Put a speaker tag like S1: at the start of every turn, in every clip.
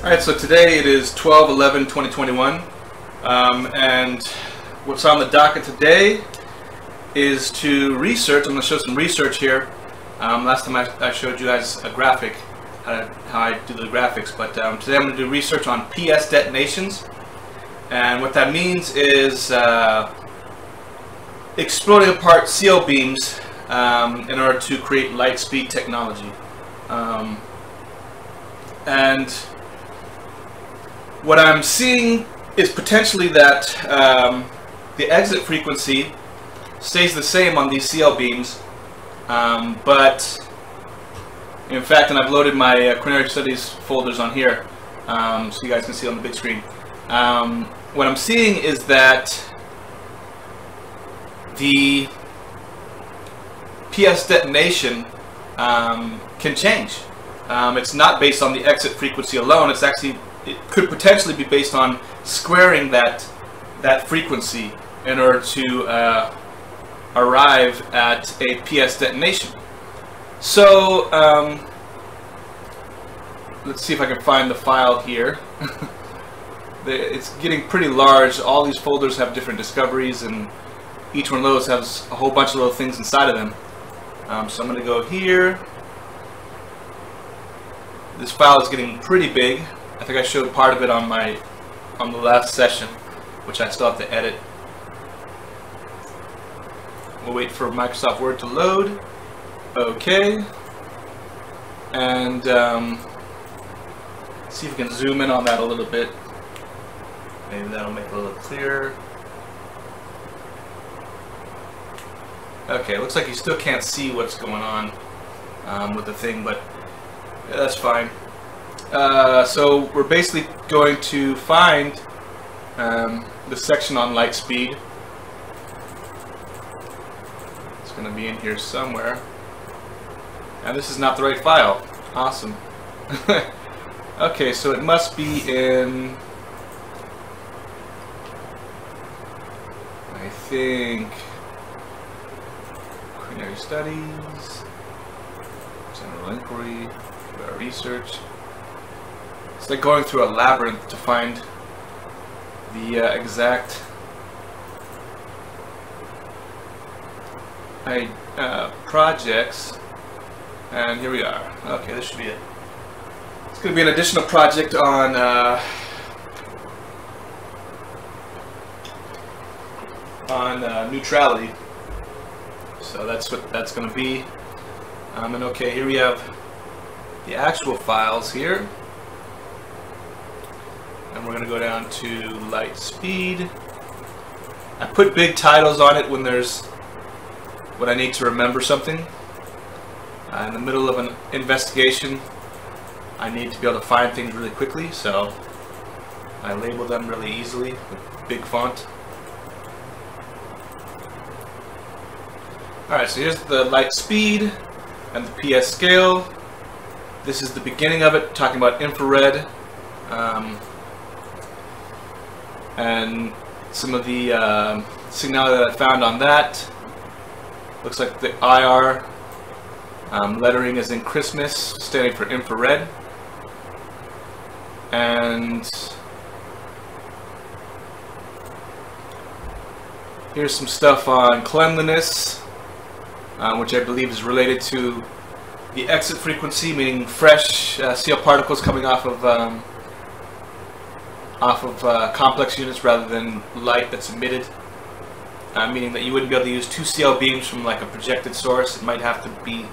S1: Alright, so today it is 12/11/2021, and what's on the docket today is to research. I'm going to show some research here. Last time I showed you guys a graphic, how I do the graphics, but today I'm going to do research on PS detonations, and what that means is exploding apart CL beams in order to create light speed technology. And what I'm seeing is potentially that the exit frequency stays the same on these CL beams, but in fact, and I've loaded my Culinary Studies folders on here so you guys can see on the big screen. What I'm seeing is that the PS detonation can change. It's not based on the exit frequency alone. It's actually, it could potentially be based on squaring that frequency in order to arrive at a PS detonation. So let's see if I can find the file here. It's getting pretty large. All these folders have different discoveries, and each one of those has a whole bunch of little things inside of them. So I'm going to go here. This file is getting pretty big. I think I showed part of it on the last session, which I still have to edit. We'll wait for Microsoft Word to load. Okay. And see if we can zoom in on that a little bit. Maybe that'll make it a little clearer. Okay, looks like you still can't see what's going on with the thing, but yeah, that's fine. So we're basically going to find the section on light speed. It's going to be in here somewhere. And this is not the right file. Awesome. Okay, so it must be in, I think, Culinary Studies, General Inquiry, QRI Research. It's like going through a labyrinth to find the exact projects, and here we are. Okay, this should be it. It's going to be an additional project on neutrality. So that's what that's going to be. And okay, here we have the actual files here. And we're going to go down to light speed. I put big titles on it when I need to remember something. In the middle of an investigation, I need to be able to find things really quickly, so I label them really easily with big font. Alright, so here's the light speed and the PS scale. This is the beginning of it, talking about infrared. And some of the signal that I found on that. Looks like the IR lettering is in Christmas, standing for infrared. And here's some stuff on cleanliness, which I believe is related to the exit frequency, meaning fresh CL particles coming off of complex units rather than light that's emitted, meaning that you wouldn't be able to use two CL beams from like a projected source. It might have to be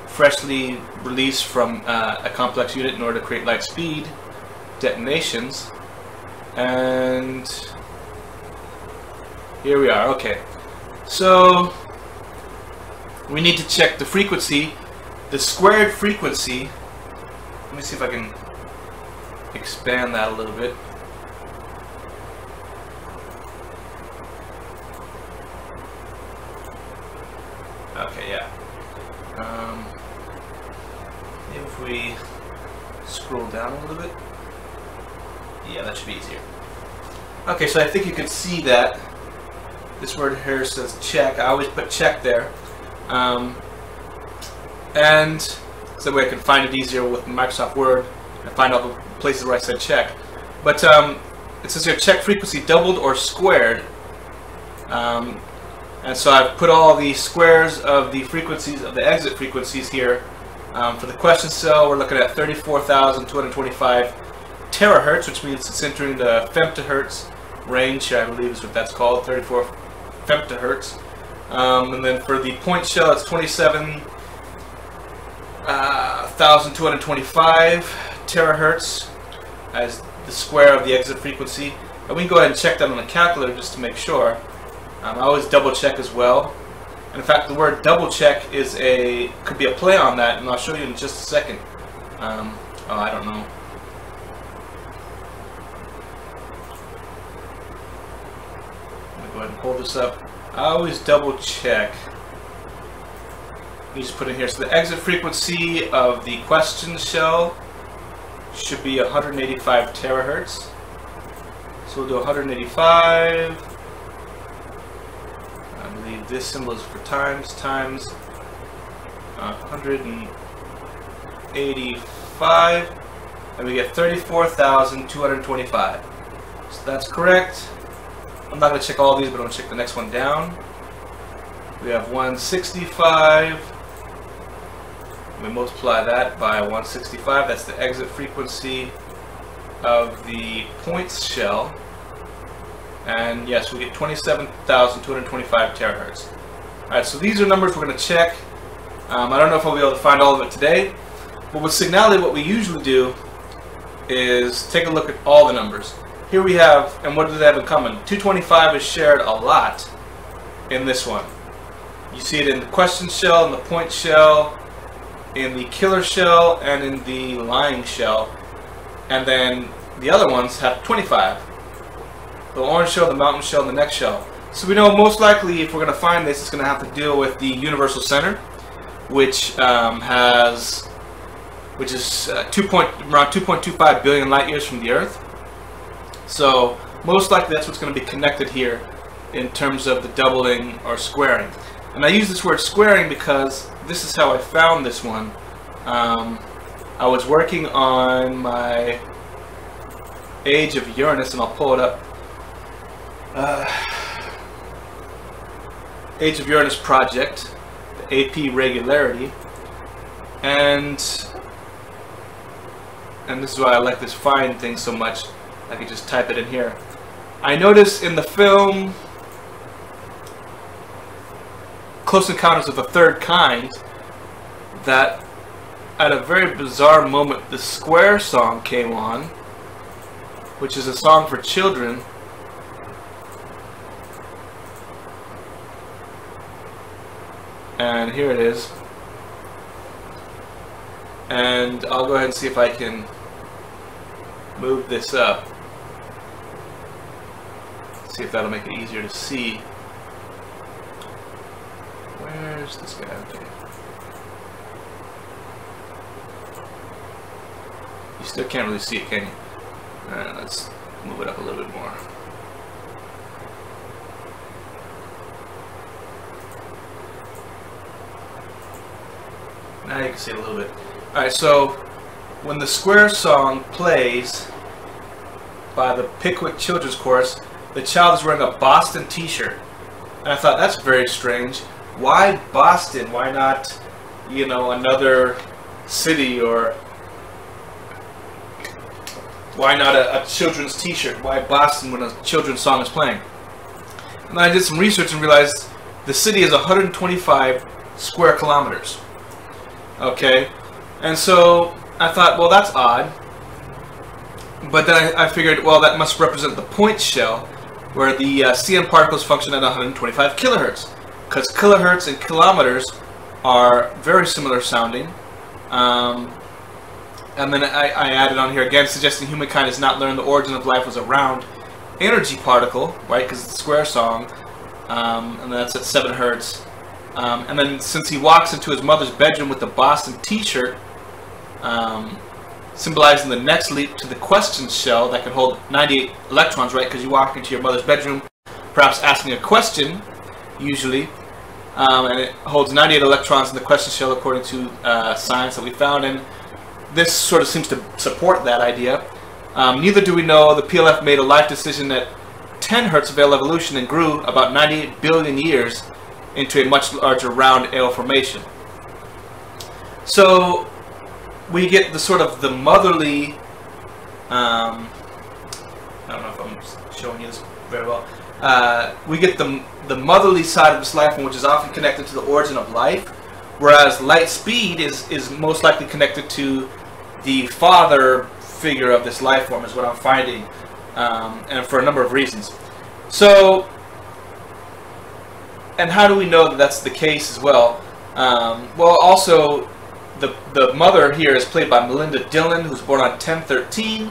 S1: freshly released from a complex unit in order to create light speed detonations. And here we are. Okay, so we need to check the frequency, the squared frequency. Let me see if I can expand that a little bit. Okay, yeah. If we scroll down a little bit, yeah, that should be easier. Okay, so I think you can see that this word here says check. I always put check there, and so that way I can find it easier with Microsoft Word. I find all the places where I said check. But it says here check frequency doubled or squared. And so I've put all the squares of the frequencies, of the exit frequencies here. For the question cell, we're looking at 34,225 terahertz, which means it's entering the femtohertz range, I believe is what that's called, 34 femtohertz. And then for the point shell, it's 27,225 terahertz as the square of the exit frequency. And we can go ahead and check that on the calculator just to make sure. I always double check as well. And in fact, the word double check is could be a play on that, and I'll show you in just a second. Oh, I don't know. Let me go ahead and pull this up. I always double check. You just put in here. So the exit frequency of the question shell should be 185 terahertz. So we'll do 185. I believe this symbol is for times 185, and we get 34,225. So that's correct. I'm not going to check all these, but I'm going to check the next one down. We have 165. We multiply that by 165. That's the exit frequency of the points shell. And yes, we get 27,225 terahertz. Alright, so these are numbers we're going to check. I don't know if I'll be able to find all of it today. But with Signality, what we usually do is take a look at all the numbers. Here we have, and what do they have in common? 225 is shared a lot in this one. You see it in the question shell, in the point shell, in the killer shell, and in the lying shell. And then the other ones have 25. The orange shell, the mountain shell, and the next shell. So we know most likely if we're going to find this, it's going to have to deal with the universal center, which is around 2.25 billion light years from the Earth. So most likely that's what's going to be connected here in terms of the doubling or squaring. And I use this word squaring because this is how I found this one. I was working on my age of Uranus, and I'll pull it up. Age of Uranus project, the AP regularity, and this is why I like this find thing so much. I can just type it in here. I noticed in the film Close Encounters of the Third Kind that at a very bizarre moment the Square song came on, which is a song for children. And here it is. And I'll go ahead and see if I can move this up. See if that'll make it easier to see. Where's this guy? Okay. You still can't really see it, can you? Alright, let's move it up a little bit more. Now you can see it a little bit. Alright, so when the Square song plays by the Pickwick Children's Chorus, the child is wearing a Boston t-shirt. And I thought, that's very strange. Why Boston? Why not, you know, another city? Or why not a children's t-shirt? Why Boston when a children's song is playing? And then I did some research and realized the city is 125 square kilometers. Okay, and so I thought, well, that's odd. But then I figured, well, that must represent the point shell, where the CM particles function at 125 kilohertz, because kilohertz and kilometers are very similar sounding. And then I added on here again, suggesting humankind has not learned the origin of life was a round energy particle, right? Because it's a Square song, and that's at 7 hertz. And then since he walks into his mother's bedroom with the Boston t-shirt, symbolizing the next leap to the question shell that can hold 98 electrons, right? Because you walk into your mother's bedroom, perhaps asking a question, usually, and it holds 98 electrons in the question shell according to science that we found. And this sort of seems to support that idea. Neither do we know the PLF made a life decision at 10 Hertz of ale evolution and grew about 98 billion years into a much larger round ale formation. So we get the sort of the motherly, I don't know if I'm showing you this very well, we get the motherly side of this life form, which is often connected to the origin of life, whereas light speed is most likely connected to the father figure of this life form, is what I'm finding, and for a number of reasons. So, and how do we know that that's the case as well? Well, also, the mother here is played by Melinda Dillon, who's born on 1013,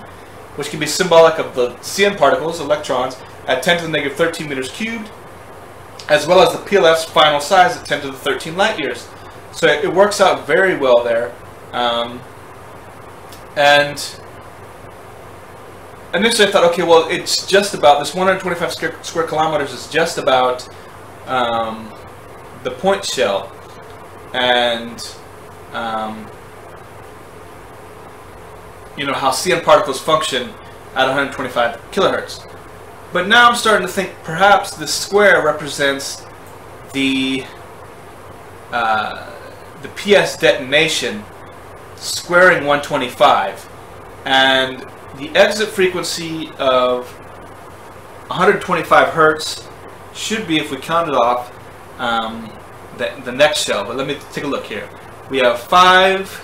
S1: which can be symbolic of the CN particles, electrons, at 10 to the negative 13 meters cubed, as well as the PLF's final size at 10 to the 13 light years. So it works out very well there. And initially I thought, okay, well, it's just about, this 125 square kilometers is just about the point shell, and you know, how CN particles function at 125 kilohertz. But now I'm starting to think perhaps the square represents the PS detonation squaring 125, and the exit frequency of 125 hertz should be, if we count it off, the next shell. But let me take a look here. We have 65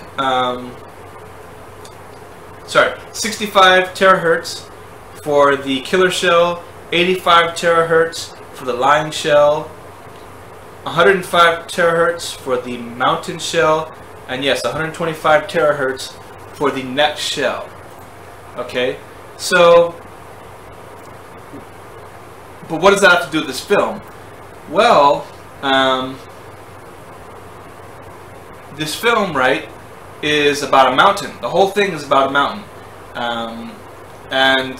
S1: terahertz for the killer shell, 85 terahertz for the lying shell, 105 terahertz for the mountain shell, and yes, 125 terahertz for the next shell. Okay, so, but what does that have to do with this film? Well, this film, right, is about a mountain. The whole thing is about a mountain. And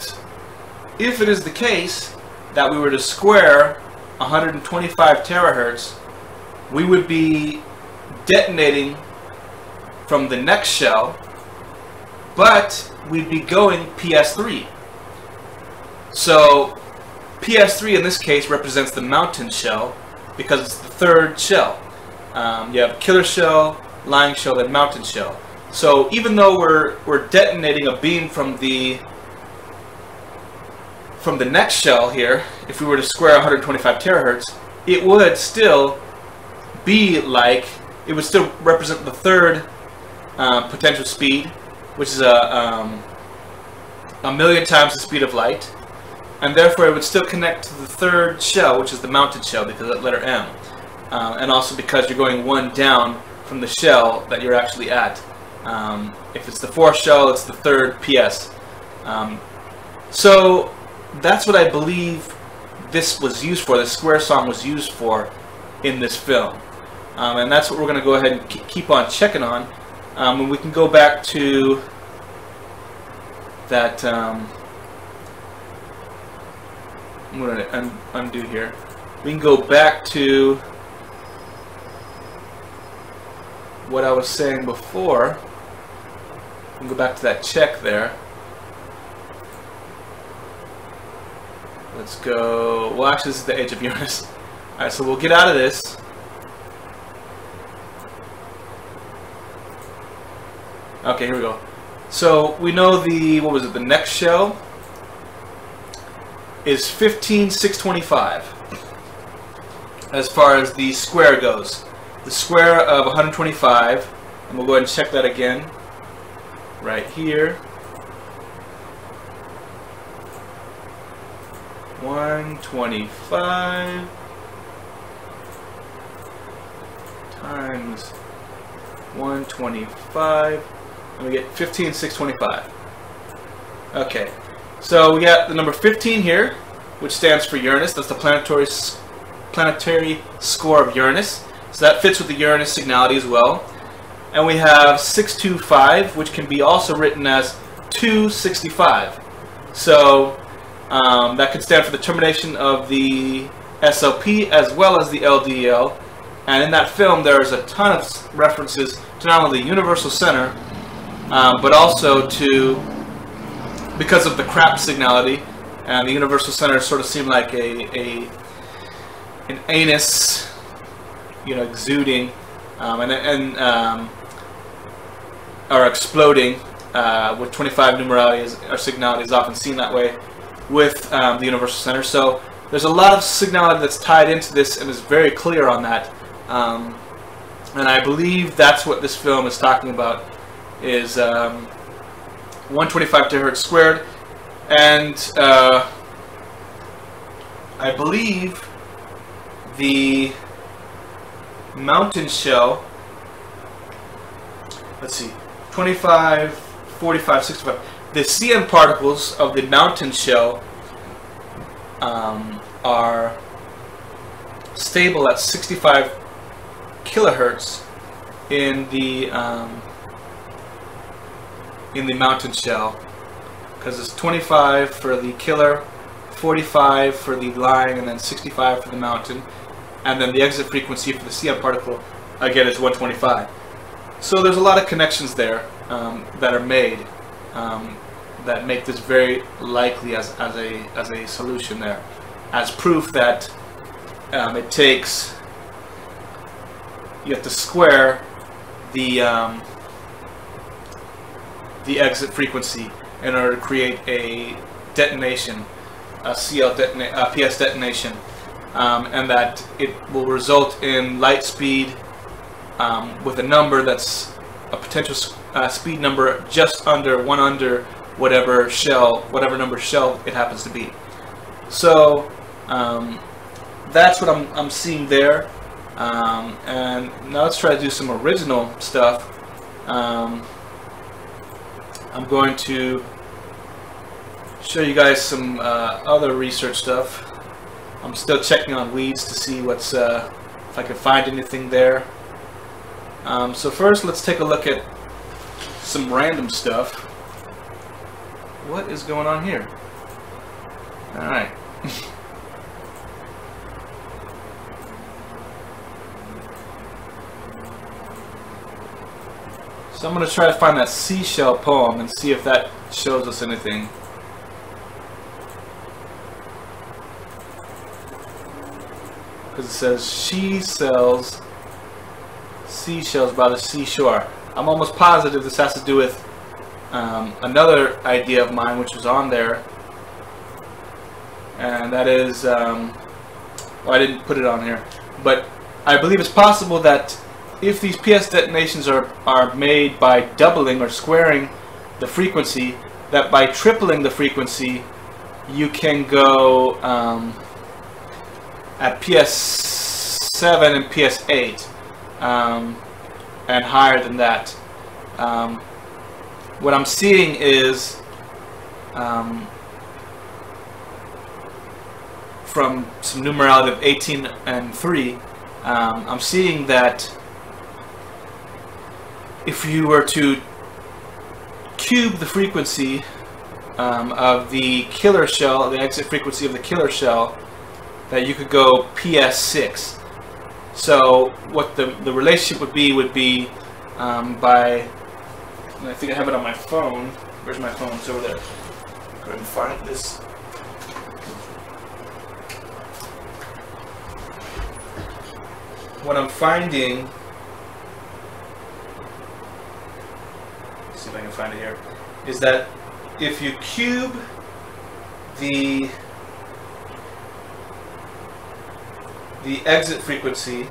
S1: if it is the case that we were to square 125 terahertz, we would be detonating from the next shell, but we'd be going PS3. So PS3 in this case represents the mountain shell because it's the third shell. You have killer shell, lying shell, and mountain shell. So even though we're detonating a beam from the next shell here, if we were to square 125 terahertz, it would still be like, it would still represent the third potential speed, which is a million times the speed of light, and therefore it would still connect to the third shell, which is the mountain shell, because of that letter M, and also because you're going one down from the shell that you're actually at. If it's the fourth shell, it's the third PS. So that's what I believe this was used for, this square song was used for in this film. And that's what we're going to go ahead and keep on checking on. And we can go back to that, I'm going to undo here. We can go back to what I was saying before. We can go back to that check there. Let's go, well actually this is the edge of Uranus. Alright, so we'll get out of this. Okay, here we go. So we know the, what was it, the next shell is 15625 as far as the square goes. The square of 125, and we'll go ahead and check that again right here. 125 times 125, and we get 15625. Okay, so we got the number 15 here, which stands for Uranus. That's the planetary score of Uranus. So that fits with the Uranus signality as well. And we have 625, which can be also written as 265. So that could stand for the termination of the SLP as well as the LDL. And in that film, there's a ton of references to not only the universal center, but also because of the crap signality, and the universal center sort of seemed like an anus, exuding or exploding with 25 numerality or signality is often seen that way with the universal center. So there's a lot of signality that's tied into this and is very clear on that. And I believe that's what this film is talking about, is 125 terahertz squared. And I believe the mountain shell, let's see, 25, 45, 65. The CM particles of the mountain shell are stable at 65 kilohertz in the mountain shell, because it's 25 for the killer, 45 for the lying, and then 65 for the mountain, and then the exit frequency for the CM particle again is 125. So there's a lot of connections there that are made that make this very likely as a solution there, as proof that it takes, you have to square the exit frequency in order to create a detonation, a PS detonation, and that it will result in light speed with a number that's a potential speed number just under whatever number shell it happens to be. So that's what I'm seeing there. And now let's try to do some original stuff. I'm going to show you guys some other research stuff. I'm still checking on weeds to see what's if I can find anything there. So first, let's take a look at some random stuff. What is going on here? All right. So I'm going to try to find that seashell poem and see if that shows us anything. Because it says, she sells seashells by the seashore. I'm almost positive this has to do with another idea of mine which was on there. And that is, well, I didn't put it on here. But I believe it's possible that if these PS detonations are made by doubling or squaring the frequency, that by tripling the frequency you can go at PS7 and PS8 and higher than that. What I'm seeing is from some numerality of 18 and 3, I'm seeing that if you were to cube the frequency of the killer shell, the exit frequency of the killer shell, that you could go PS6. So what the relationship would be by, I think I have it on my phone. Where's my phone? It's over there. Go ahead and find this. What I'm finding, let's see if I can find it here, is that if you cube the exit frequency,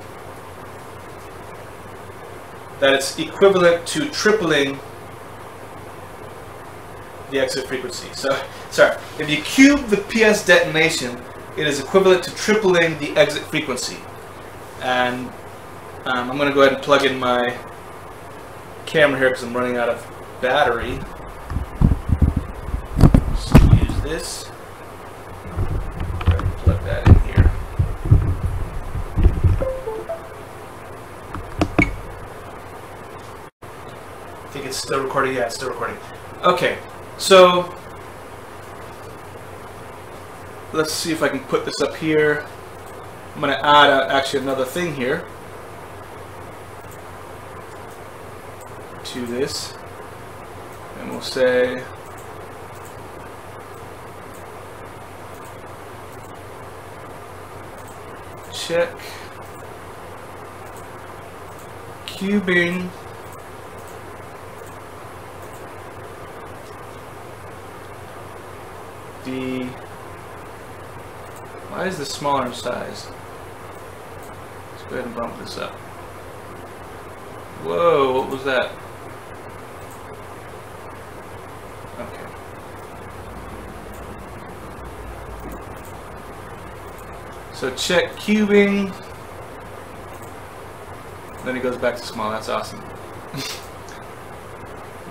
S1: that it's equivalent to tripling the exit frequency. So, sorry, if you cube the PS detonation, it is equivalent to tripling the exit frequency. And I'm going to go ahead and plug in my camera here because I'm running out of battery. So use this. Plug that in here. I think it's still recording. Yeah, it's still recording. Okay, so let's see if I can put this up here. I'm going to add actually another thing here to this. we'll say check cubing the, why is this smaller in size? Let's go ahead and bump this up. Whoa, what was that? Okay. So check cubing. Then it goes back to small. That's awesome.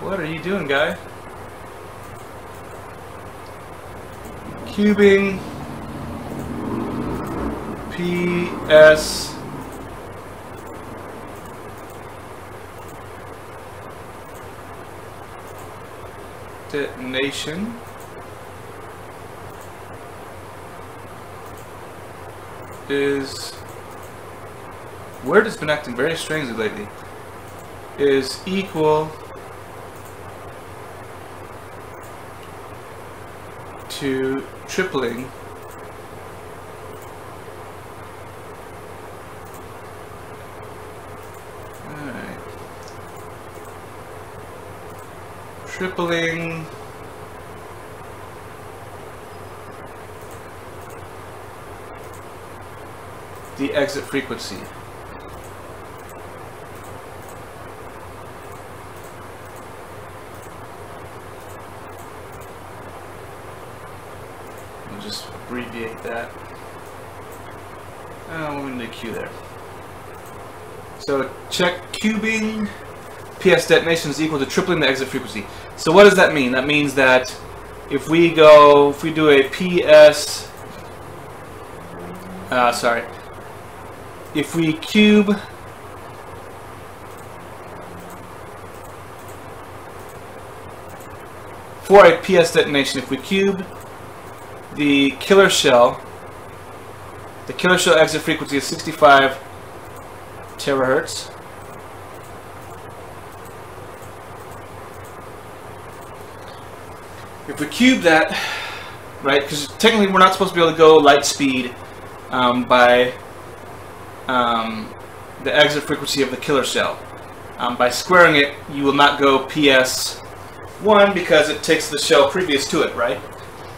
S1: What are you doing, guy? Cubing PS Detonation is, Word has been acting very strangely lately, is equal to tripling tripling the exit frequency. We'll just abbreviate that. Oh, we need a Q there. So check cubing PS detonation is equal to tripling the exit frequency. So what does that mean? That means that if we do a PS, if we cube for a PS detonation, if we cube the killer shell exit frequency is 65 terahertz. If we cube that, right, because technically we're not supposed to be able to go light speed by the exit frequency of the killer shell. By squaring it, you will not go PS1 because it takes the shell previous to it, right?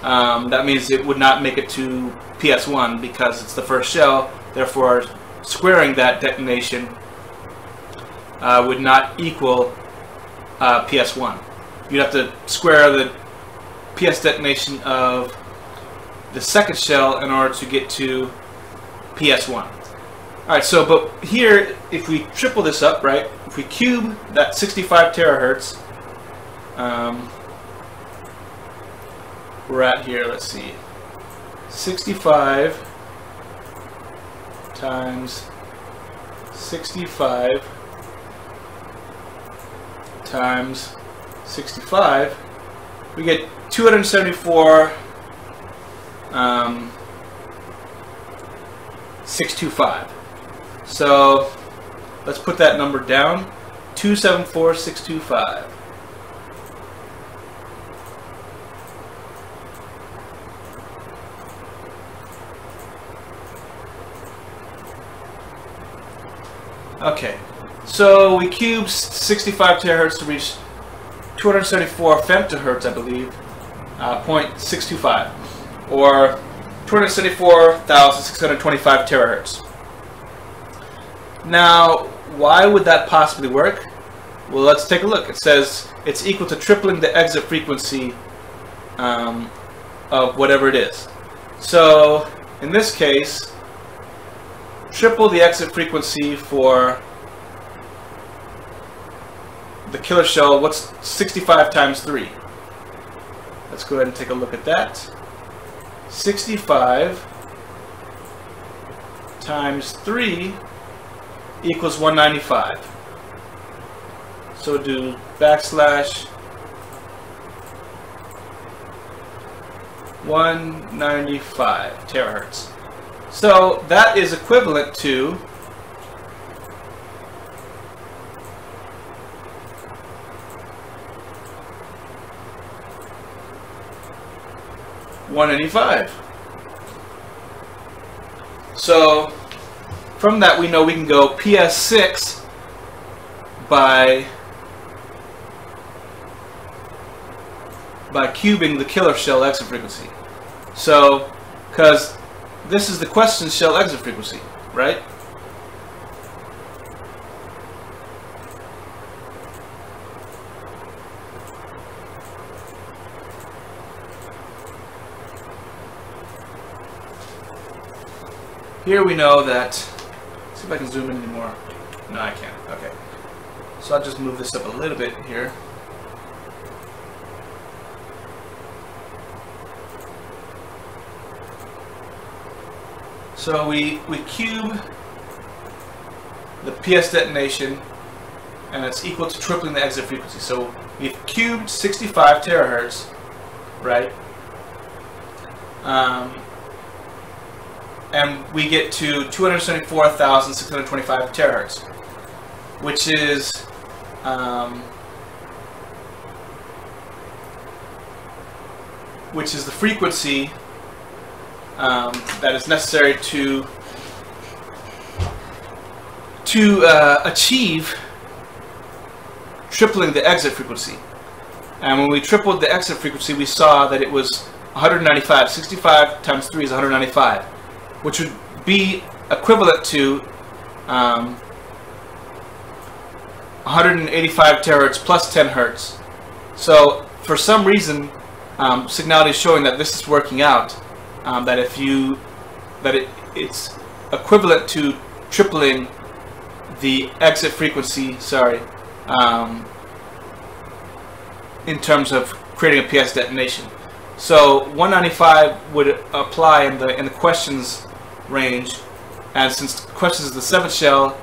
S1: That means it would not make it to PS1 because it's the first shell. Therefore, squaring that detonation would not equal PS1. You'd have to square the PS detonation of the second shell in order to get to PS1. Alright, so but here, if we triple this up, right, if we cube that 65 terahertz, we're at here, let's see, 65 times 65 times 65, we get 274 625. So let's put that number down, 274,625. Okay, so we cubed 65 terahertz to reach 274 femtohertz, I believe, 0.625, or 274,625 terahertz. Now, why would that possibly work? Well, let's take a look. It says it's equal to tripling the exit frequency of whatever it is. So, in this case, triple the exit frequency for the killer shell. What's 65 times 3? Let's go ahead and take a look at that. 65 times 3 equals 195. So do backslash 195 terahertz. So that is equivalent to 185. So from that we know we can go PS6 by cubing the killer shell exit frequency. So, because this is the question shell exit frequency, right? Here we know that, let's see if I can zoom in anymore. No, I can't. Okay. So I'll just move this up a little bit here. So we cube the PS detonation, and it's equal to tripling the exit frequency. So we've cubed 65 terahertz, right? And we get to 274,625 terahertz, which is the frequency that is necessary to achieve tripling the exit frequency. And when we tripled the exit frequency, we saw that it was 195. 65 times 3 is 195, which would be equivalent to 185 terahertz plus 10 hertz. So for some reason, Signality is showing that this is working out. It's equivalent to tripling the exit frequency, in terms of creating a PS detonation. So 195 would apply in the questions range, and since questions is the 7th shell,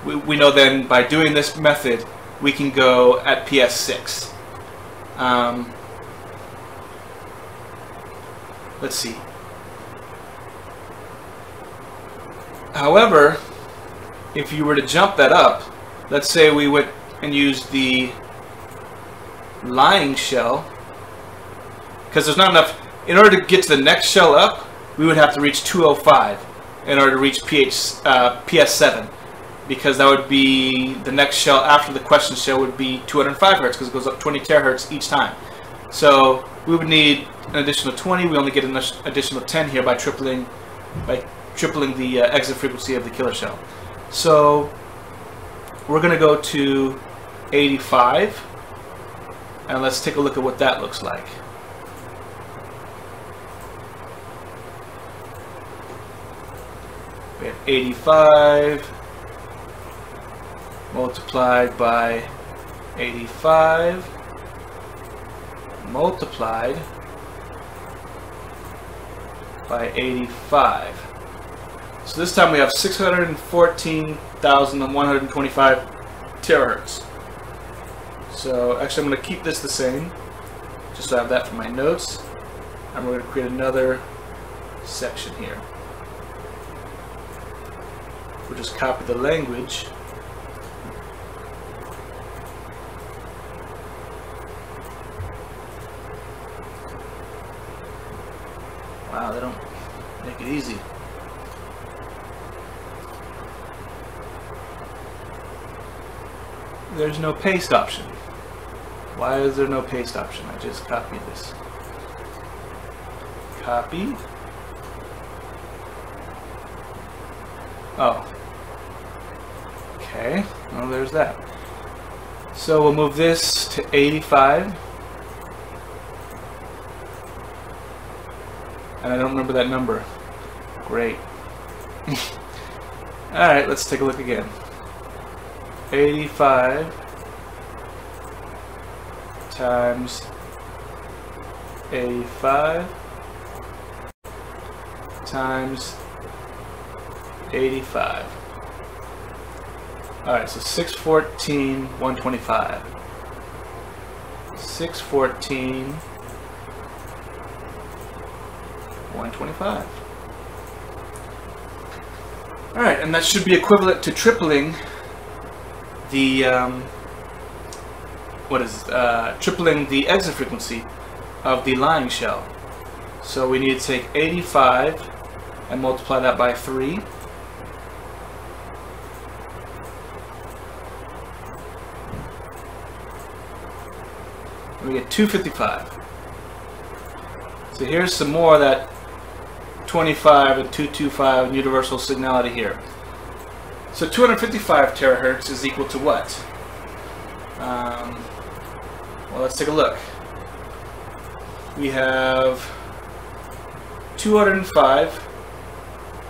S1: we know then by doing this method we can go at PS6. Let's see. However, if you were to jump that up, let's say we went and used the lying shell, because there's not enough, in order to get to the next shell up, we would have to reach 205 in order to reach PS7, because that would be the next shell after the question shell would be 205 hertz, because it goes up 20 terahertz each time. So we would need an additional 20. We only get an additional 10 here by tripling the exit frequency of the killer shell. So we're going to go to 85, and let's take a look at what that looks like. We have 85 multiplied by 85 multiplied by 85. So this time we have 614,125 terahertz. So actually I'm going to keep this the same, just so I have that for my notes. And we're going to create another section here. We'll just copy the language. Wow, they don't make it easy. There's no paste option. Why is there no paste option? I just copied this. Copy. Oh. Okay. Well, there's that. So we'll move this to 85. And I don't remember that number. Great. Alright, let's take a look again. 85 times 85 times 85. Alright, so 614, 125. 614, 125. Alright, and that should be equivalent to tripling the tripling the exit frequency of the lying shell. So we need to take 85 and multiply that by 3. We get 255. So here's some more of that 25 and 225 universal signality here. So 255 terahertz is equal to what? Well, let's take a look. We have 205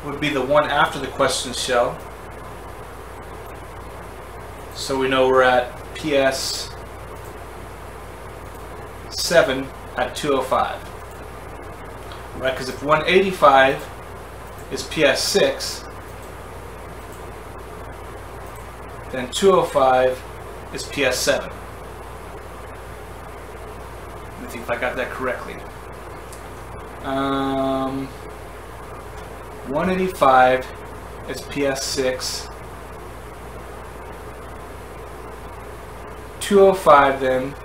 S1: would be the one after the question shell. So we know we're at PS 7 at 205. Right, because if 185 is PS 6, then 205 is PS 7. Let me think if I got that correctly. 185 is PS 6. 205 then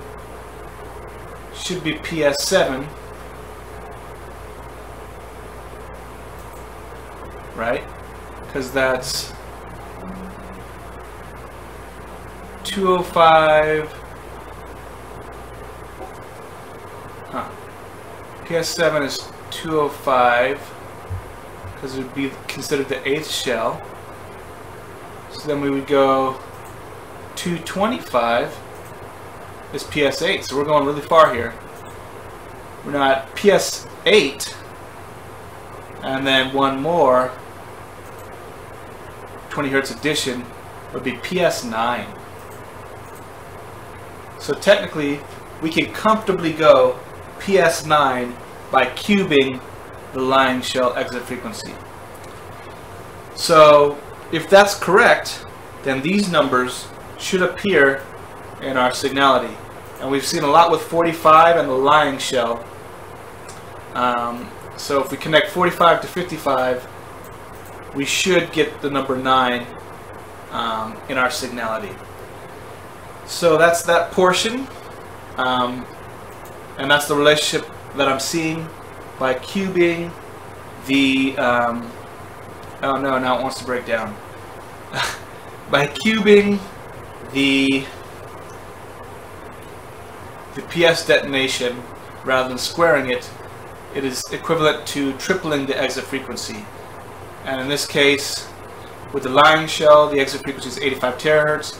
S1: should be PS 7. Right? Because that's 205. PS7 is 205 because it would be considered the 8th shell. So then we would go 225 is PS8. So we're going really far here. We're not PS8 and then one more 20 hertz addition would be PS9. So technically we can comfortably go PS9 by cubing the lying shell exit frequency. So if that's correct, then these numbers should appear in our signality. And we've seen a lot with 45 and the lying shell. So if we connect 45 to 55, we should get the number 9 in our signality. So that's that portion. And that's the relationship that I'm seeing by cubing the, oh no, now it wants to break down. By cubing the PS detonation rather than squaring it, it is equivalent to tripling the exit frequency. And in this case, with the lying shell, the exit frequency is 85 terahertz,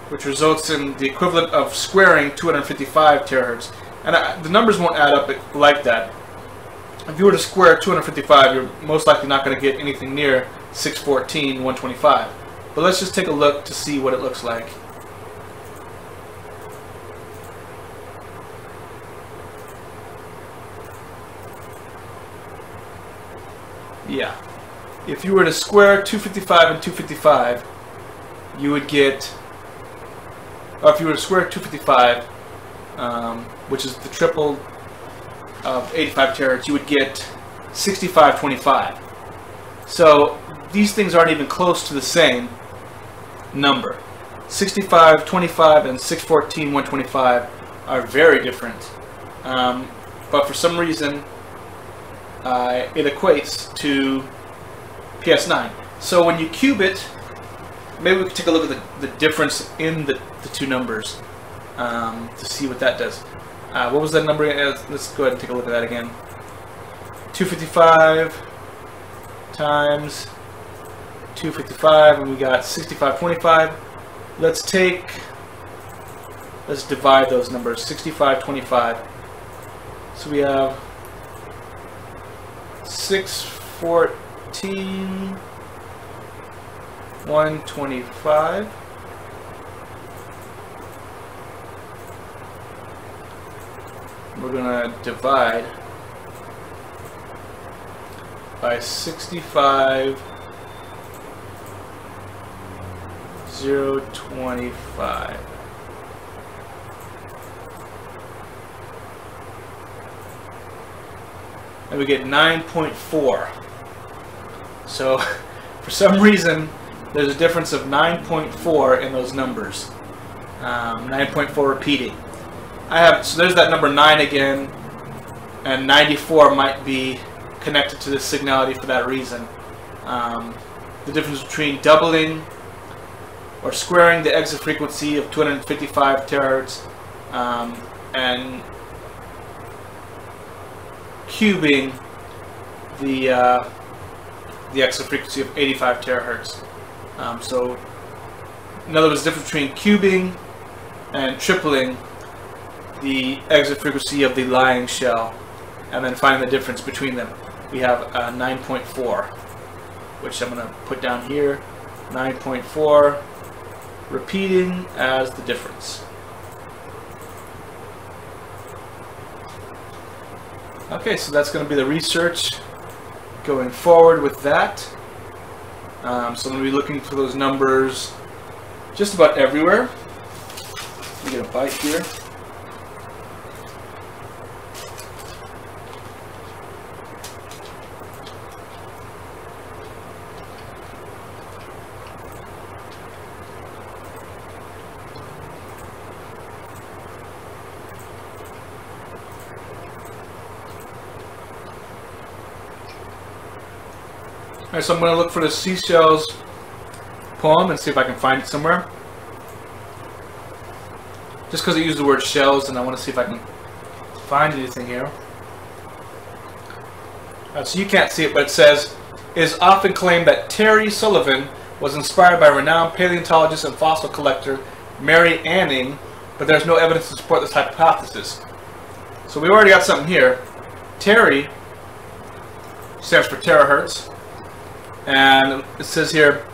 S1: which results in the equivalent of squaring 255 terahertz. And the numbers won't add up like that. If you were to square 255, you're most likely not going to get anything near 614, 125. But let's just take a look to see what it looks like. Yeah. If you were to square 255 and 255, you would get, or if you were to square 255, which is the triple of 85 terahertz, you would get 6525. So these things aren't even close to the same number. 6525 and 614 125 are very different, but for some reason it equates to PS9. So when you cube it, maybe we can take a look at the difference in the two numbers to see what that does. What was that number? Let's go ahead and take a look at that again. 255 times 255, and we got 6525. Let's divide those numbers. 6525. So we have 614 125. We're gonna divide by 65 025. And we get 9.4. So for some reason there's a difference of 9.4 in those numbers. 9.4 repeating. So there's that number 9 again. and 94 might be connected to this signality for that reason. The difference between doubling or squaring the exit frequency of 255 terahertz and cubing the exit frequency of 85 terahertz. So, in other words, the difference between cubing and tripling the exit frequency of the lying shell, and then finding the difference between them. We have 9.4, which I'm going to put down here. 9.4, repeating as the difference. Okay, so that's going to be the research going forward with that. So I'm going to be looking for those numbers just about everywhere. Let me get a bite here. Alright, so I'm going to look for the Seashells poem and see if I can find it somewhere. Just because I used the word shells, and I want to see if I can find anything here. So you can't see it, but it says, it is often claimed that Terry Sullivan was inspired by renowned paleontologist and fossil collector Mary Anning, but there's no evidence to support this hypothesis. So we already got something here. Terry stands for terahertz. And it says here,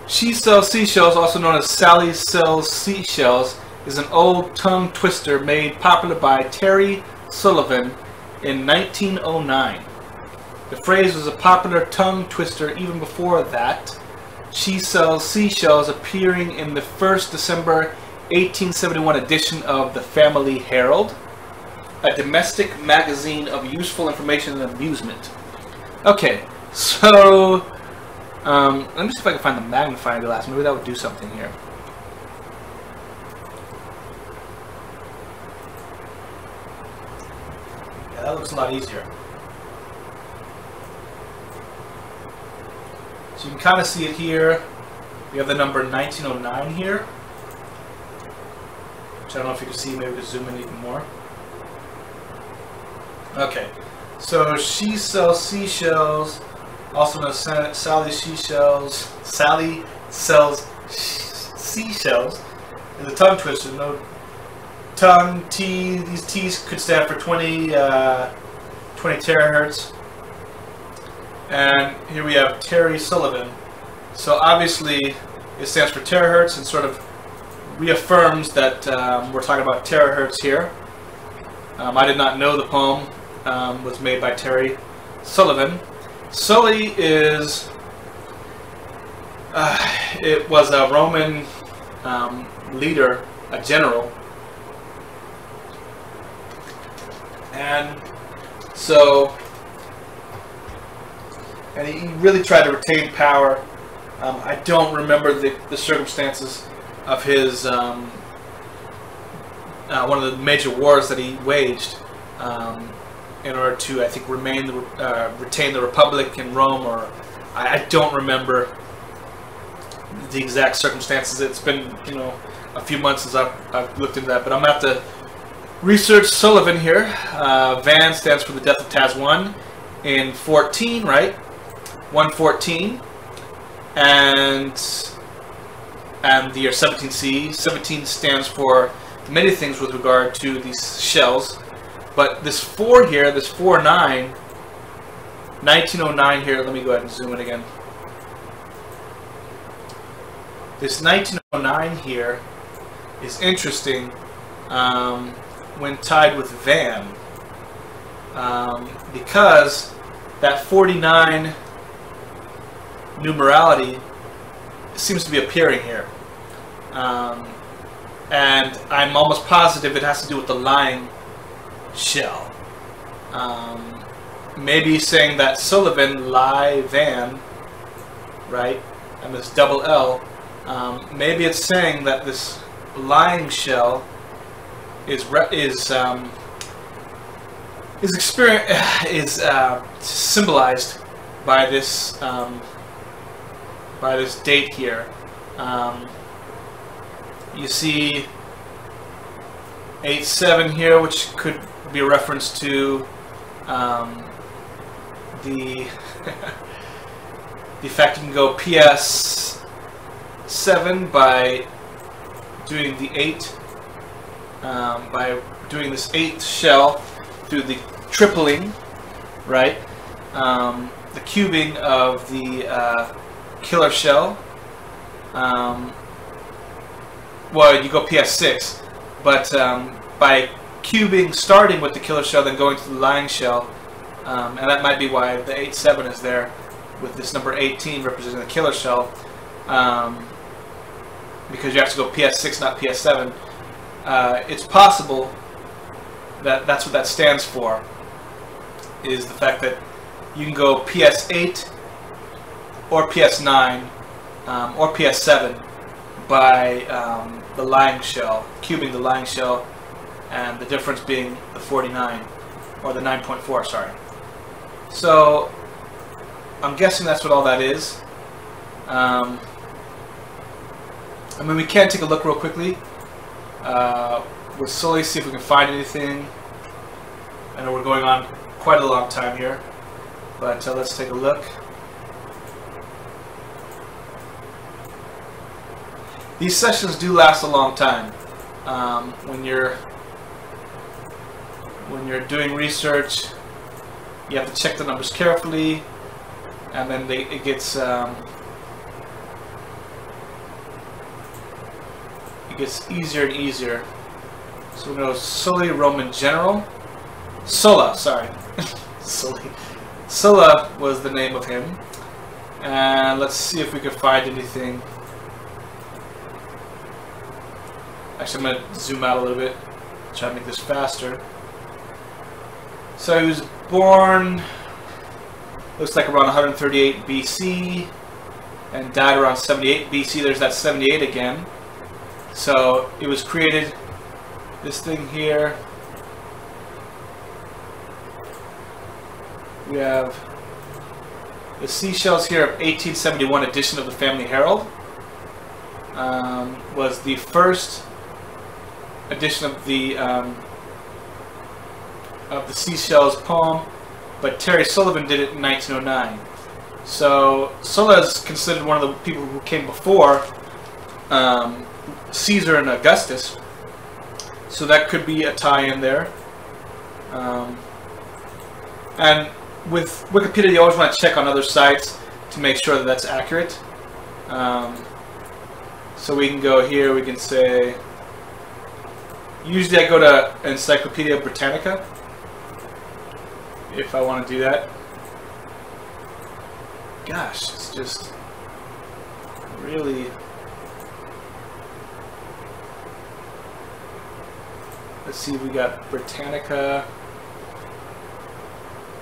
S1: she sells seashells, also known as Sally sells seashells, is an old tongue twister made popular by Terry Sullivan in 1909. The phrase was a popular tongue twister even before that. She sells seashells appearing in the first December 1871 edition of the Family Herald, a domestic magazine of useful information and amusement. Okay. So, let me see if I can find the magnifying glass. Maybe that would do something here. Yeah, that looks a lot easier. So you can kind of see it here. We have the number 1909 here, which I don't know if you can see. Maybe we can zoom in even more. Okay, so she sells seashells. Also known as Sally Seashells. Sally sells seashells. Is a tongue twister. No tongue T. These T's could stand for 20 terahertz. And here we have Terry Sullivan. So obviously it stands for terahertz and sort of reaffirms that we're talking about terahertz here. I did not know the poem was made by Terry Sullivan. Sully is, it was a Roman leader, a general, and so, and he really tried to retain power. I don't remember the circumstances of his, one of the major wars that he waged. In order to, I think, retain the Republic in Rome, or I don't remember the exact circumstances. It's been, you know, a few months since I've looked into that, but I'm at the research Sullivan here. Van stands for the death of Taz 1 in 14, right? 114, and the year 17C. 17 stands for many things with regard to these shells. But this 4 here, this 49, 1909 here, let me go ahead and zoom in again. This 1909 here is interesting when tied with Van, because that 49 numerality seems to be appearing here. And I'm almost positive it has to do with the lying shell. Maybe saying that Sullivan, lie, Van, right, and this double L, maybe it's saying that this lying shell is his experience is symbolized by this date here. You see 8-7 here, which could be a reference to the fact you can go PS 7 by doing the 8, by doing this 8th shell through the tripling, right? The cubing of the killer shell. Well, you go PS 6, but by cubing, starting with the killer shell, then going to the lying shell, and that might be why the 8-7 is there, with this number 18 representing the killer shell, because you have to go PS6, not PS7. It's possible that that's what that stands for, is the fact that you can go PS8 or PS9 or PS7 by the lying shell, cubing the lying shell, and the difference being the 49, or the 9.4, sorry. So I'm guessing that's what all that is. I mean, we can take a look real quickly. We'll slowly see if we can find anything. I know we're going on quite a long time here, but let's take a look. These sessions do last a long time. When you're doing research, you have to check the numbers carefully, and then it gets easier and easier. So we're going to go Soli Roman General. Sulla, sorry. Sulla was the name of him. And let's see if we can find anything. Actually, I'm going to zoom out a little bit, try to make this faster. So he was born, looks like around 138 BC, and died around 78 BC. There's that 78 again. So it was created, this thing here. We have the seashells here of 1871 edition of the Family Herald. Was the first edition of the seashells poem, but Terry Sullivan did it in 1909. So Sulla is considered one of the people who came before Caesar and Augustus, so that could be a tie-in there. And with Wikipedia, you always want to check on other sites to make sure that that's accurate. So we can go here, we can say, usually I go to Encyclopedia Britannica if I want to do that. Gosh, it's just really... Let's see, we got Britannica.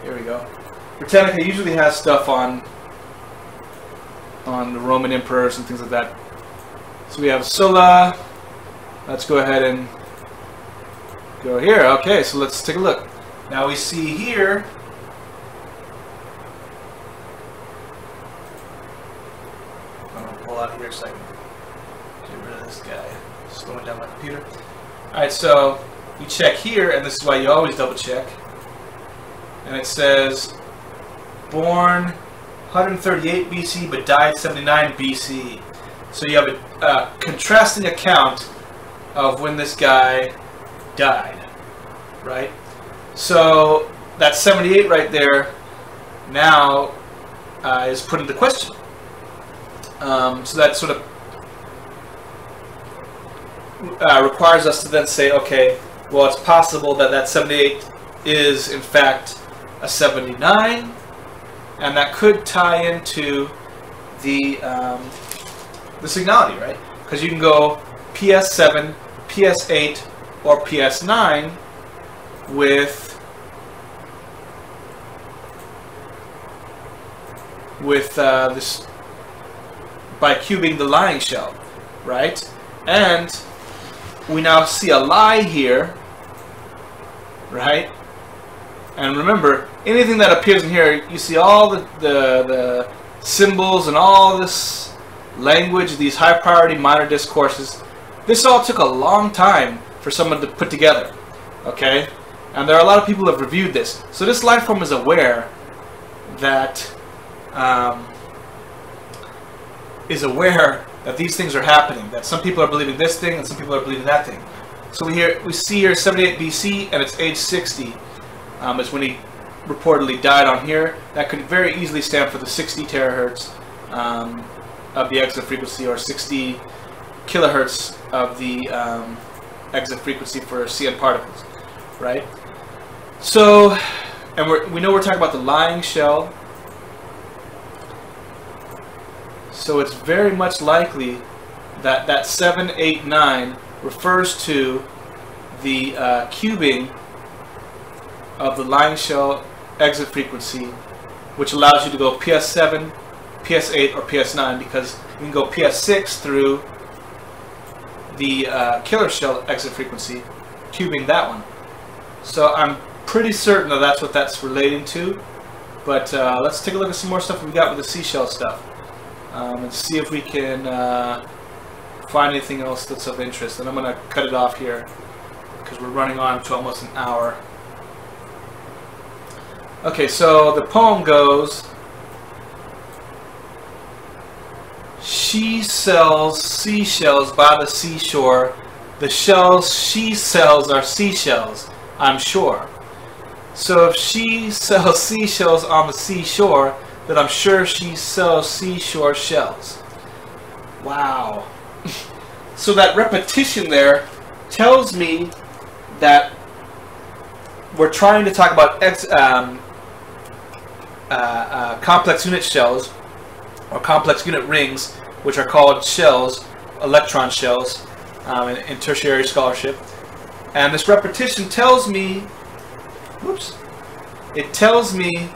S1: Here we go. Britannica usually has stuff on the Roman emperors and things like that. So we have Sulla. Let's go ahead and go here. Okay, so let's take a look. Now we see here. I'm going to pull out here so I can get rid of this guy. Slowing down my computer. Alright, so you check here, and this is why you always double check. And it says, born 138 BC, but died 79 BC. So you have a contrasting account of when this guy died, right? So that 78 right there now is put into question. So that sort of requires us to then say, okay, well, it's possible that that 78 is in fact a 79, and that could tie into the signality, right? Because you can go PS7, PS8, or PS9 with this by cubing the lying shell, right? And we now see a lie here, right? And remember, anything that appears in here, you see all the symbols and all this language, these high priority minor discourses. This all took a long time for someone to put together, okay? And there are a lot of people who have reviewed this. So this life form is aware that these things are happening, that some people are believing this thing and some people are believing that thing. So we see here 78 BC, and it's age 60 is when he reportedly died on here. That could very easily stand for the 60 terahertz of the exit frequency, or 60 kilohertz of the exit frequency for CN particles, right? So, and we know we're talking about the lying shell. So it's very much likely that that 789 refers to the cubing of the lying shell exit frequency, which allows you to go PS7, PS8, or PS9, because you can go PS6 through the killer shell exit frequency, cubing that one. So I'm pretty certain that that's what that's relating to. But let's take a look at some more stuff we got with the seashell stuff, and see if we can find anything else that's of interest. And I'm going to cut it off here because we're running on to almost an hour. Okay, so the poem goes: she sells seashells by the seashore. The shells she sells are seashells, I'm sure. So if she sells seashells on the seashore, then I'm sure she sells seashore shells. Wow. So that repetition there tells me that we're trying to talk about complex unit shells, or complex unit rings, which are called shells, electron shells, in tertiary scholarship. And this repetition tells me, whoops, it tells me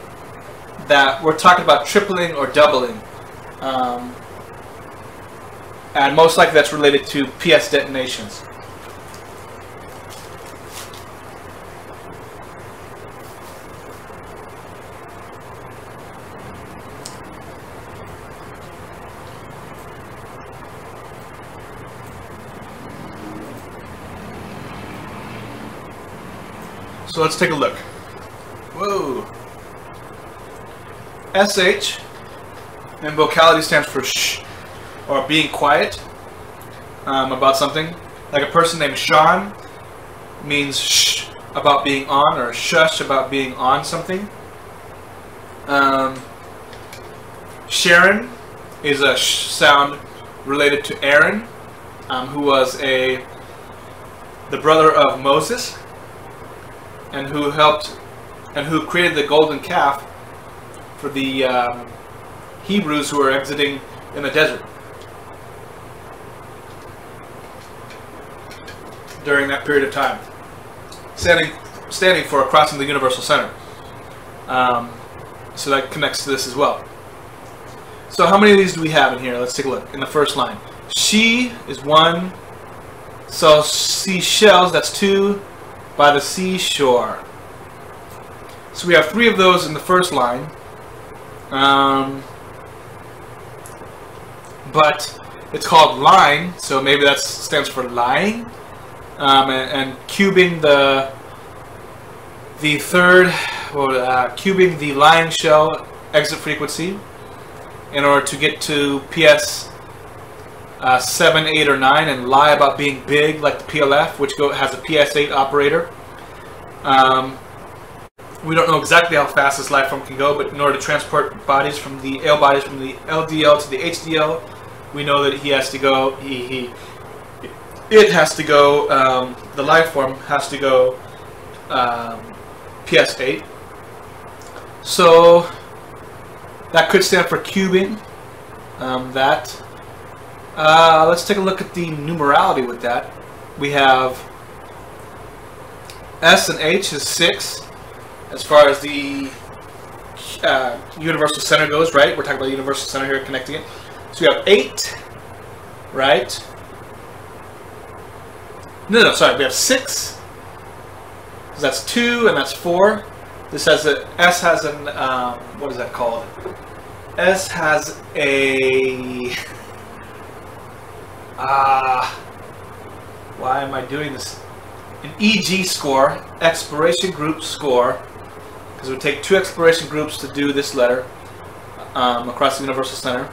S1: that we're talking about tripling or doubling. And most likely that's related to PS detonations. So let's take a look. Whoa. SH in vocality stands for shh, or being quiet about something. Like a person named Sean means shh about being on, or shush about being on something. Sharon is a sh sound related to Aaron, who was the brother of Moses, and who created the golden calf for the Hebrews who were exiting in the desert during that period of time, standing for crossing the universal center. So that connects to this as well. So how many of these do we have in here? Let's take a look. In the first line, she is one. So seashells, that's two. By the seashore. So we have three of those in the first line. But it's called line, so maybe that stands for lying. And cubing the third, cubing the lying shell exit frequency in order to get to PS 7, 8, or 9 and lie about being big, like the PLF, which has a PS8 operator. We don't know exactly how fast this life form can go, but in order to transport bodies from the bodies from the LDL to the HDL, we know that he has to go. It has to go. The life form has to go PS8. So that could stand for cubing. Let's take a look at the numerality with that. We have S and H is 6 as far as the universal center goes, right? We're talking about the universal center here, connecting it. So we have 8, right? No, sorry, we have 6. So that's 2 and that's 4. This has a S has an what is that called? S has a why am I doing this? An EG score, exploration group score, because it would take 2 exploration groups to do this letter across the universal center.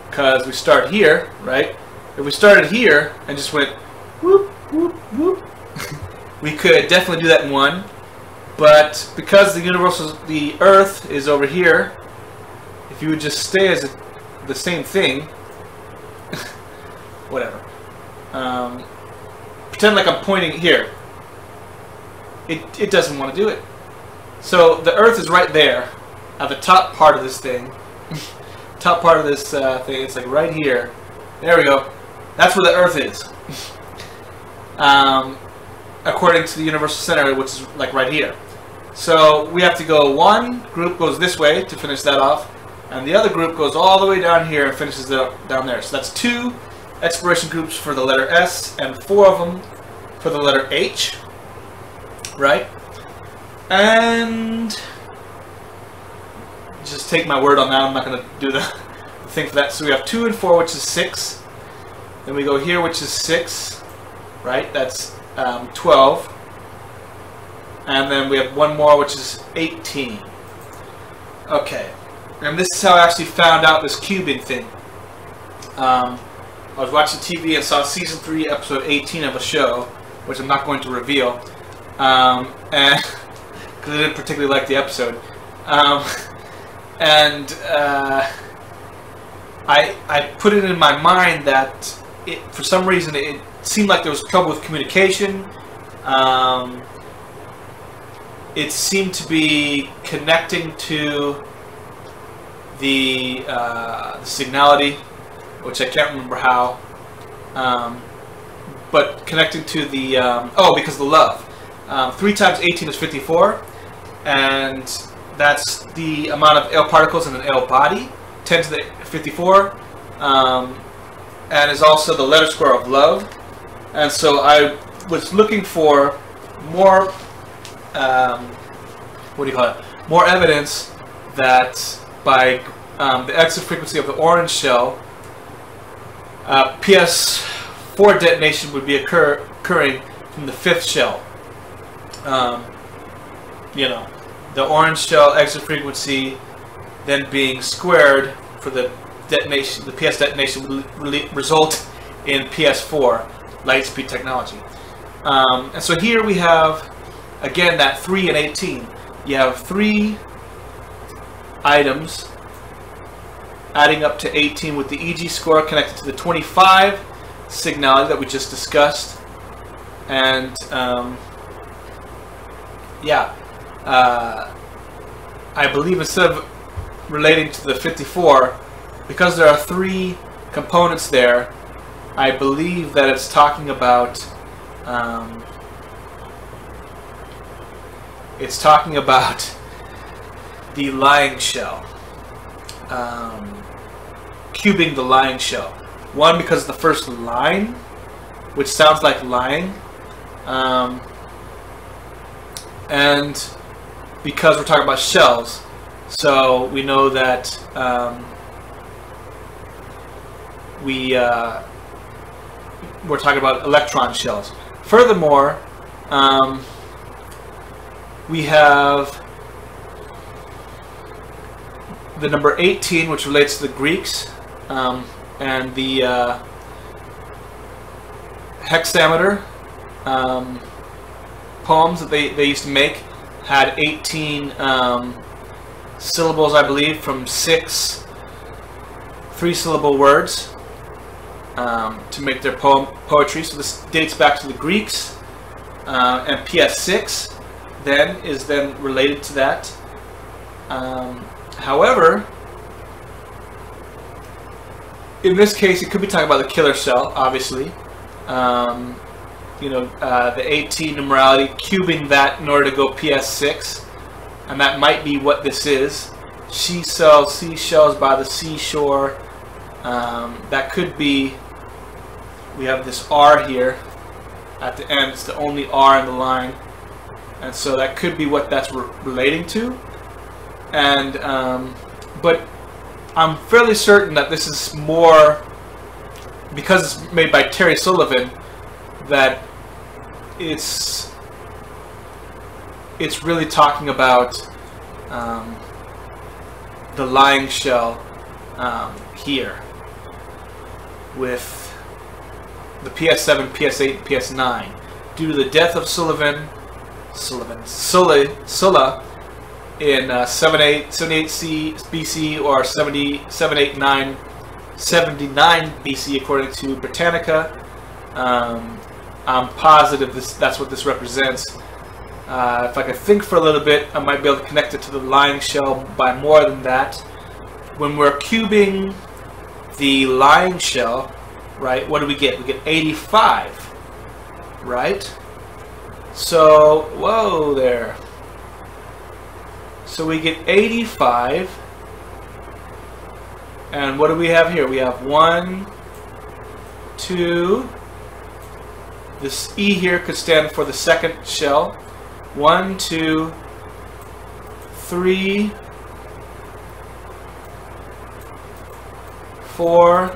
S1: Because we start here, right? If we started here and just went whoop, whoop, whoop, we could definitely do that in 1. But because the Earth is over here, if you would just stay as the same thing, whatever. Pretend like I'm pointing here. It doesn't want to do it. So the Earth is right there, at the top part of this thing. Top part of this thing, it's like right here. There we go. That's where the Earth is. According to the universal center, which is like right here. So we have to go, one group goes this way to finish that off, and the other group goes all the way down here and finishes it down there. So that's 2 exploration groups for the letter S and 4 of them for the letter H, right? And just take my word on that. I'm not going to do the thing for that. So we have 2 and 4, which is 6. Then we go here, which is 6, right? That's 12. And then we have 1 more, which is 18. Okay. And this is how I actually found out this cubing thing. I was watching TV and saw season 3, episode 18 of a show, which I'm not going to reveal, and because I didn't particularly like the episode. I put it in my mind that for some reason it seemed like there was trouble with communication. It seemed to be connecting to the signality, which I can't remember how, but connecting to the because of the love. 3 times 18 is 54, and that's the amount of L particles in an L body, 10 to the 54, and is also the letter square of love. And so I was looking for more, more evidence that by the exit frequency of the orange shell, PS4 detonation would be occurring from the 5th shell. The orange shell exit frequency then being squared for the detonation, the PS detonation would result in PS4 light speed technology. And so here we have again that 3 and 18. You have 3 items adding up to 18 with the EG score connected to the 25 signality that we just discussed. And I believe instead of relating to the 54, because there are 3 components there, I believe that it's talking about the lying shell, cubing the lying shell. 1, because of the first line, which sounds like lying, and because we're talking about shells, so we know that we're talking about electron shells. Furthermore, we have the number 18, which relates to the Greeks, and the hexameter poems that they used to make had 18 syllables, I believe, from 6 3-syllable words to make their poetry. So this dates back to the Greeks, and PS6 then is related to that. However, in this case, it could be talking about the killer cell, obviously. The 18 numerality, cubing that in order to go PS6, and that might be what this is. She sells seashells by the seashore. That could be we have this R here at the end. It's the only R in the line, and so that could be what that's relating to. And but I'm fairly certain that this is more, because it's made by Terry Sullivan, that it's really talking about the lying shell here with the PS7, PS8, PS9. Due to the death of Sulla in 78 BC or 79 BC, according to Britannica. I'm positive that's what this represents. If I could think for a little bit, I might be able to connect it to the lying shell by more than that. When we're cubing the lying shell, right, what do we get? We get 85, right? So, whoa there. So we get 85, and what do we have here? We have 1, 2, this E here could stand for the second shell. 1, 2, 3, 4,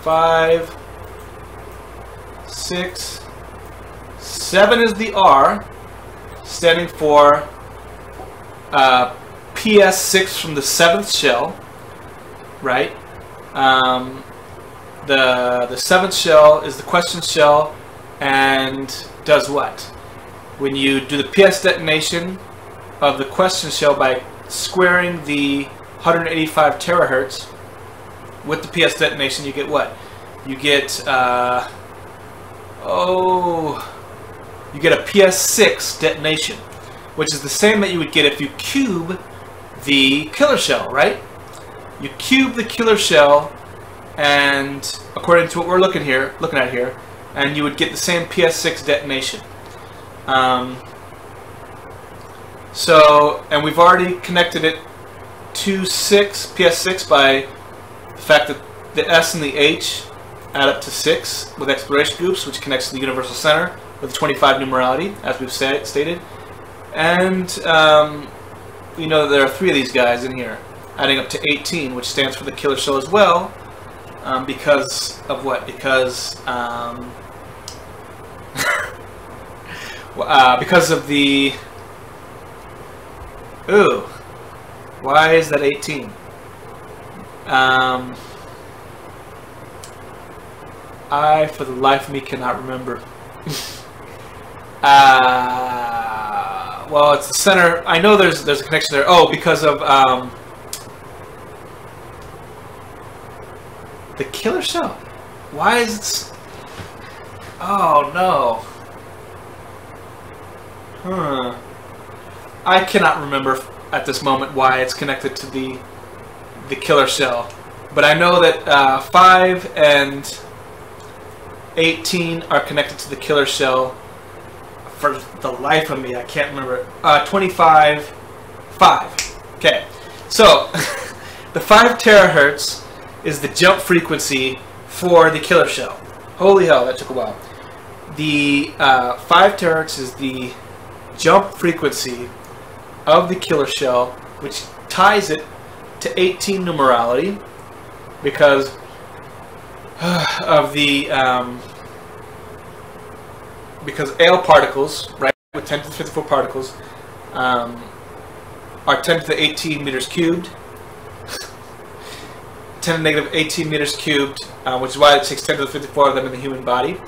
S1: 5, 6, 7 is the R, standing for PS6 from the 7th shell, right? The 7th shell is the question shell, and does what? When you do the PS detonation of the question shell by squaring the 185 terahertz with the PS detonation, you get what? You get you get a PS6 detonation, which is the same that you would get if you cube the killer shell, right? You cube the killer shell, and according to what we're looking at here, and you would get the same PS6 detonation. And we've already connected it to PS6 by the fact that the S and the H add up to 6 with exploration groups, which connects to the universal center with the 25 numerality, as we've stated. And you know that there are 3 of these guys in here, adding up to 18, which stands for the killer shell as well. Because of what? Because because of the... Ooh. Why is that 18? I, for the life of me, cannot remember. Well, it's the center. I know there's a connection there. Oh, because of the killer shell. Why is it? Oh no. I cannot remember at this moment why it's connected to the killer shell, but I know that 5 and 18 are connected to the killer shell. For the life of me, I can't remember. 25, 5. Okay, so the 5 terahertz is the jump frequency for the killer shell. Holy hell, that took a while. The 5 terahertz is the jump frequency of the killer shell, which ties it to 18 numerality because of the because AL particles, right, with 10 to the 54 particles, are 10 to the 18 meters cubed. 10 to the negative 18 meters cubed, which is why it takes 10 to the 54 of them in the human body,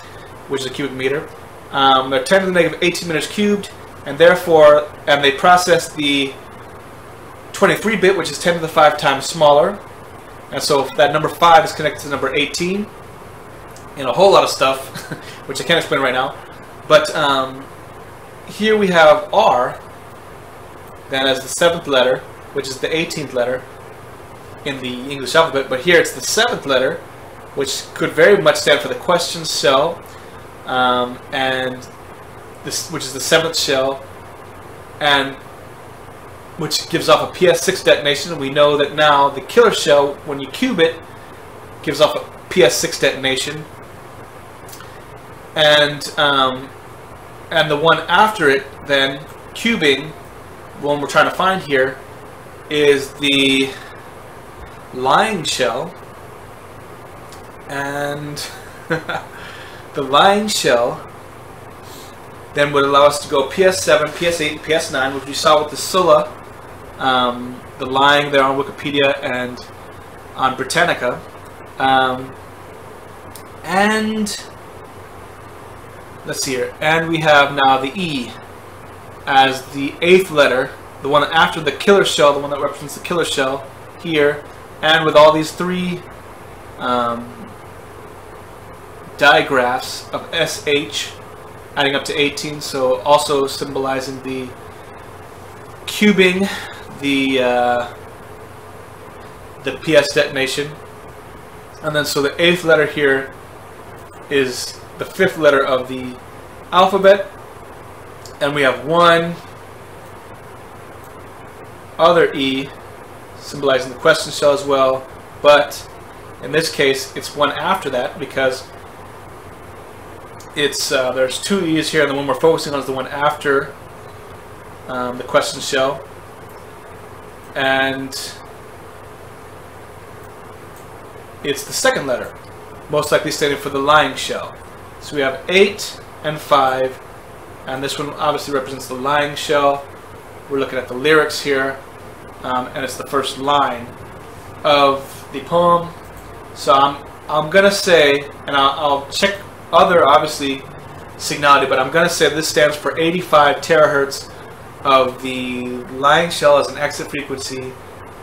S1: which is a cubic meter. They're 10 to the negative 18 meters cubed, and therefore, and they process the 23-bit, which is 10 to the 5 times smaller. And so that number 5 is connected to number 18 and a whole lot of stuff, which I can't explain right now. But here we have R, then as the 7th letter, which is the 18th letter in the English alphabet. But here it's the 7th letter, which could very much stand for the question shell, and this, which is the 7th shell, and which gives off a PS6 detonation. And we know that now the killer shell, when you cube it, gives off a PS Detonation, and the one after it, then cubing, one we're trying to find here, is the lying shell, and the lying shell then would allow us to go PS7, PS8, PS9, which we saw with the Scylla, the lying there on Wikipedia and on Britannica, and let's see here, and we have now the E as the 8th letter, the one after the killer shell, the one that represents the killer shell here, and with all these 3 digraphs of SH adding up to 18, so also symbolizing the cubing, the PS Detonation. And then so the 8th letter here is the 5th letter of the alphabet, and we have one other E symbolizing the question shell as well, but in this case it's one after that, because it's there's 2 E's here, and the one we're focusing on is the one after the question shell, and it's the 2nd letter, most likely standing for the lying shell. So we have 8 and 5, and this one obviously represents the lying shell. We're looking at the lyrics here, and it's the first line of the poem. So I'm gonna say, and I'll check other obviously signality, but I'm gonna say this stands for 85 terahertz of the lying shell as an exit frequency,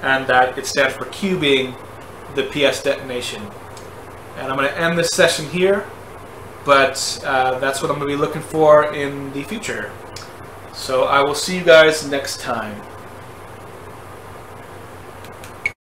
S1: and that it stands for cubing the PS Detonation. And I'm going to end this session here, but that's what I'm going to be looking for in the future. So I will see you guys next time.